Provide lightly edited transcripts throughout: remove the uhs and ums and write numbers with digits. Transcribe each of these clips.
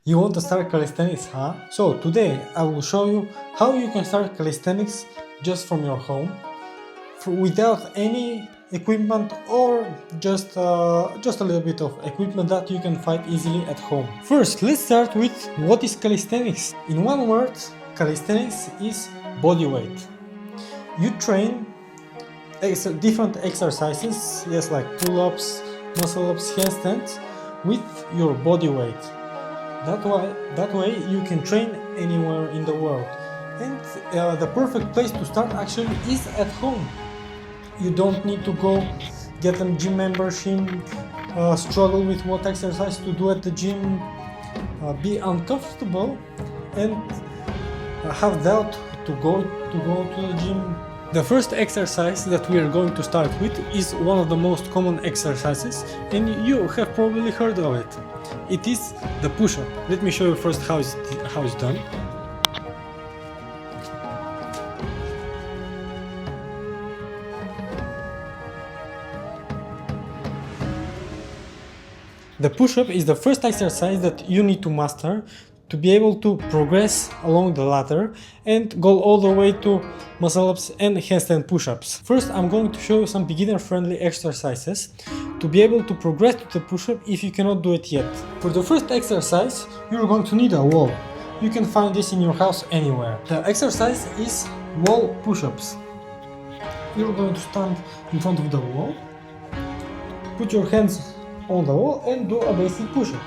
You want to start calisthenics, huh? So today I will show you how you can start calisthenics just from your home, without any equipment or just a little bit of equipment that you can find easily at home. First, let's start with what is calisthenics. In one word, calisthenics is body weight. You train different exercises, yes, like pull-ups, muscle-ups, handstands, with your body weight. That way you can train anywhere in the world. And the perfect place to start actually is at home. You don't need to go get a gym membership, struggle with what exercise to do at the gym, be uncomfortable, and have doubt to go to the gym. The first exercise that we are going to start with is one of the most common exercises, and you have probably heard of it. It is the push-up. Let me show you first how it's done. The push-up is the first exercise that you need to master to be able to progress along the ladder and go all the way to muscle-ups and handstand push-ups. First, I'm going to show you some beginner-friendly exercises to be able to progress to the push-up if you cannot do it yet. For the first exercise, you're going to need a wall. You can find this in your house anywhere. The exercise is wall push-ups. You're going to stand in front of the wall, put your hands on the wall and do a basic push-up.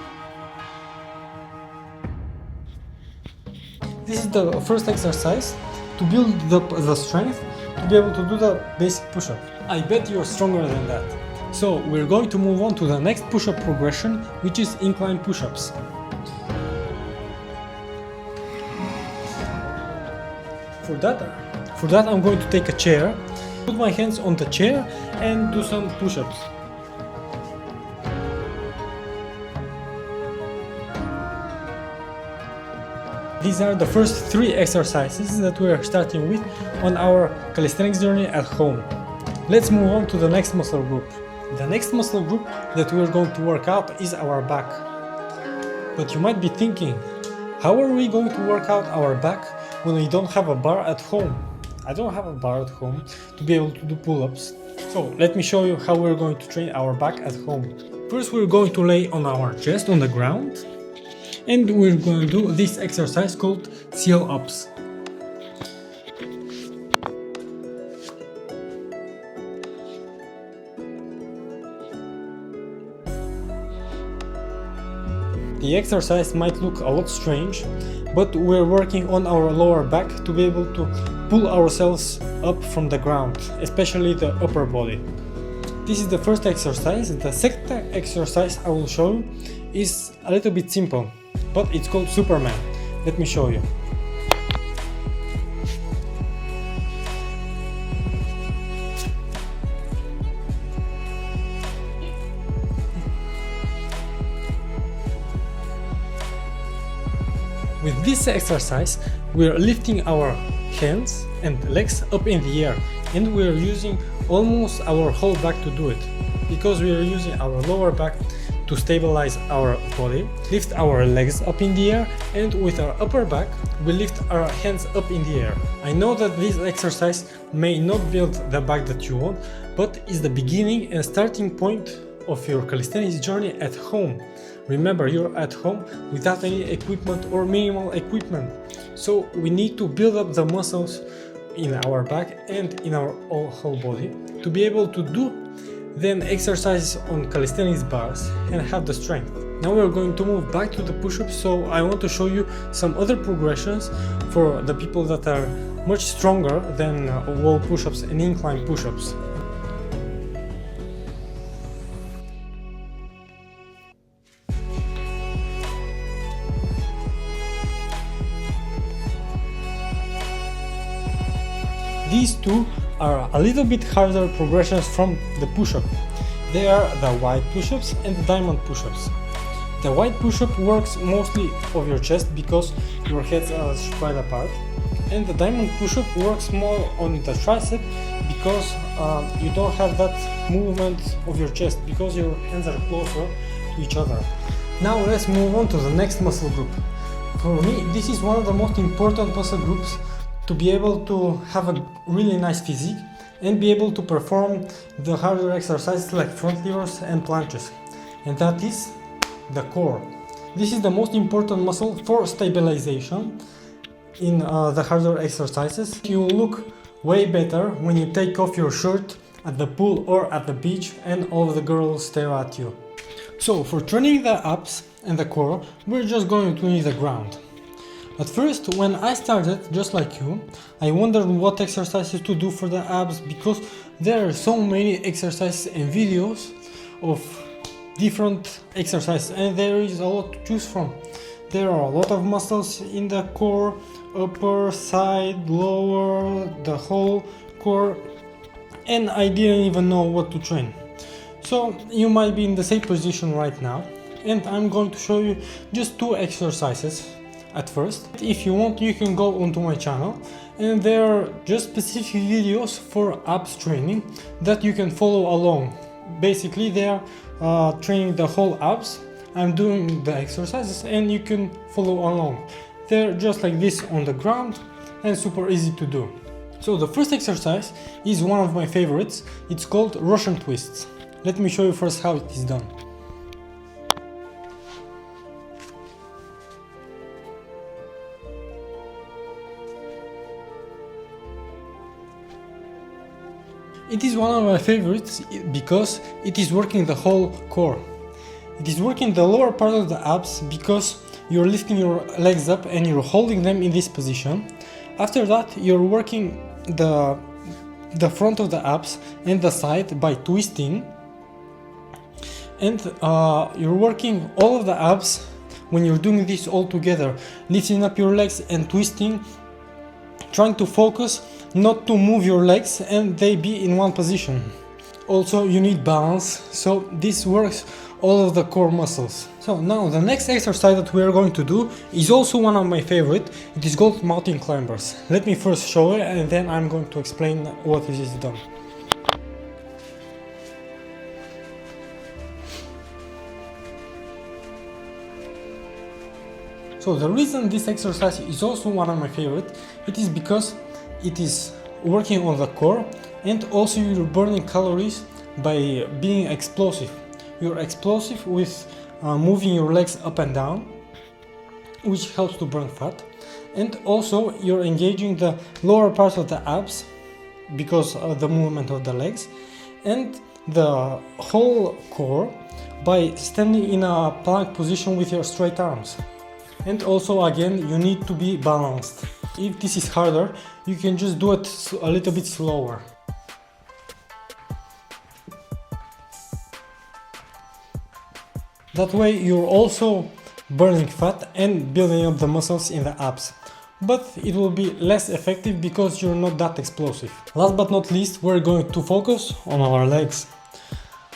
This is the first exercise to build the strength to be able to do the basic push-up. I bet you're stronger than that. So we're going to move on to the next push-up progression, which is incline push-ups. For that I'm going to take a chair, put my hands on the chair and do some push-ups. These are the first 3 exercises that we are starting with on our calisthenics journey at home. Let's move on to the next muscle group. The next muscle group that we are going to work out is our back. But you might be thinking, how are we going to work out our back when we don't have a bar at home? I don't have a bar at home to be able to do pull-ups. So let me show you how we're going to train our back at home. First, we're going to lay on our chest on the ground, and we're going to do this exercise called seal-ups. The exercise might look a lot strange, but we're working on our lower back to be able to pull ourselves up from the ground, especially the upper body. This is the first exercise. The second exercise I will show you is a little bit simple, but it's called Superman. Let me show you. With this exercise, we are lifting our hands and legs up in the air, and we are using almost our whole back to do it, because we are using our lower back to stabilize our body, lift our legs up in the air, and with our upper back we lift our hands up in the air. I know that this exercise may not build the back that you want, but is the beginning and starting point of your calisthenics journey at home. Remember, you're at home without any equipment or minimal equipment, so we need to build up the muscles in our back and in our whole body to be able to do then exercises on calisthenics bars and have the strength. Now we're going to move back to the push-ups, so I want to show you some other progressions for the people that are much stronger than wall push-ups and incline push-ups. These two are a little bit harder progressions from the push-up. They are the wide push-ups and the diamond push-ups. The wide push-up works mostly of your chest because your heads are spread apart, and the diamond push-up works more on the tricep because you don't have that movement of your chest because your hands are closer to each other. Now let's move on to the next muscle group. For me, this is one of the most important muscle groups to be able to have a really nice physique and be able to perform the harder exercises like front levers and planches. And that is the core. This is the most important muscle for stabilization in the harder exercises. You will look way better when you take off your shirt at the pool or at the beach and all of the girls stare at you. So for training the abs and the core, we're just going to need the ground. At first, when I started, just like you, I wondered what exercises to do for the abs because there are so many exercises and videos of different exercises and there is a lot to choose from. There are a lot of muscles in the core, upper, side, lower, the whole core, and I didn't even know what to train. So you might be in the same position right now, and I'm going to show you just 2 exercises at first. If you want, you can go onto my channel and there are just specific videos for abs training that you can follow along. Basically they are training the whole abs. I'm doing the exercises and you can follow along. They're just like this on the ground and super easy to do. So the first exercise is one of my favorites. It's called Russian twists. Let me show you first how it is done. It is one of my favorites because it is working the whole core. It is working the lower part of the abs because you're lifting your legs up and you're holding them in this position. After that, you're working the front of the abs and the side by twisting. And you're working all of the abs when you're doing this all together, lifting up your legs and twisting, trying to focus not to move your legs and they be in one position. Also, you need balance, so this works all of the core muscles. So now the next exercise that we are going to do is also one of my favorite. It is called mountain climbers. Let me first show it and then I'm going to explain what it is done. So the reason this exercise is also one of my favorite, it is because it is working on the core and also you're burning calories by being explosive. You're explosive with moving your legs up and down, which helps to burn fat. And also you're engaging the lower parts of the abs because of the movement of the legs and the whole core by standing in a plank position with your straight arms. And also again, you need to be balanced. If this is harder, you can just do it a little bit slower. That way you're also burning fat and building up the muscles in the abs. But it will be less effective because you're not that explosive. Last but not least, we're going to focus on our legs.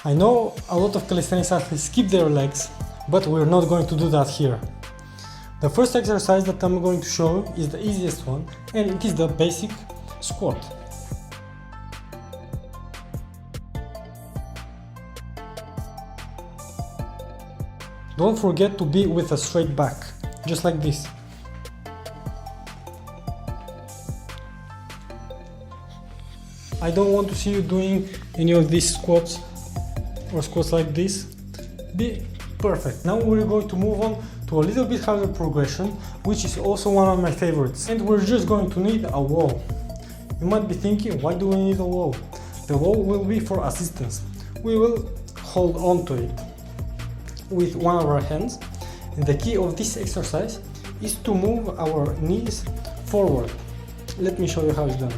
I know a lot of calisthenics athletes skip their legs, but we're not going to do that here. The first exercise that I'm going to show is the easiest one, and it is the basic squat. Don't forget to be with a straight back, just like this. I don't want to see you doing any of these squats or squats like this. Be perfect. Now we're going to move on to a little bit harder progression, which is also one of my favorites. And we're just going to need a wall. You might be thinking, why do we need a wall? The wall will be for assistance. We will hold on to it with one of our hands. And the key of this exercise is to move our knees forward. Let me show you how it's done.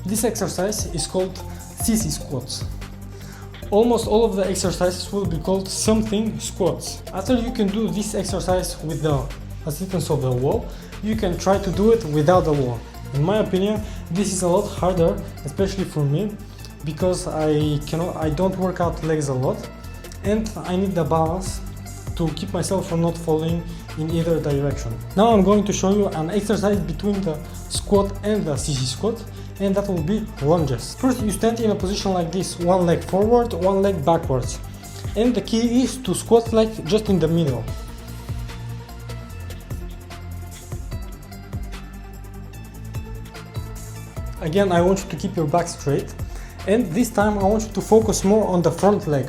This exercise is called CC squats. Almost all of the exercises will be called something squats. After you can do this exercise with the assistance of the wall, you can try to do it without the wall. In my opinion, this is a lot harder, especially for me, because I don't work out legs a lot and I need the balance to keep myself from not falling in either direction. Now I'm going to show you an exercise between the squat and the CC squat, and that will be lunges. First, you stand in a position like this, one leg forward, one leg backwards. And the key is to squat like just in the middle. Again, I want you to keep your back straight, and this time I want you to focus more on the front leg.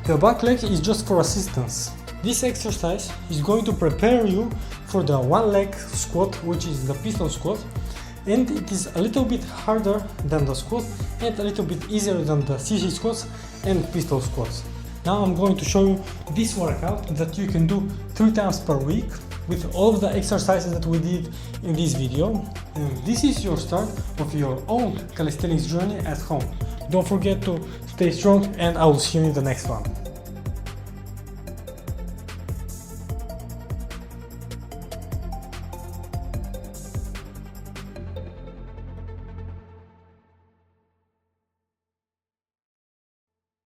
The back leg is just for assistance. This exercise is going to prepare you for the one leg squat, which is the pistol squat, and it is a little bit harder than the squat and a little bit easier than the CC squats and pistol squats. Now I'm going to show you this workout that you can do 3 times per week with all of the exercises that we did in this video. And this is your start of your own calisthenics journey at home. Don't forget to stay strong, and I will see you in the next one.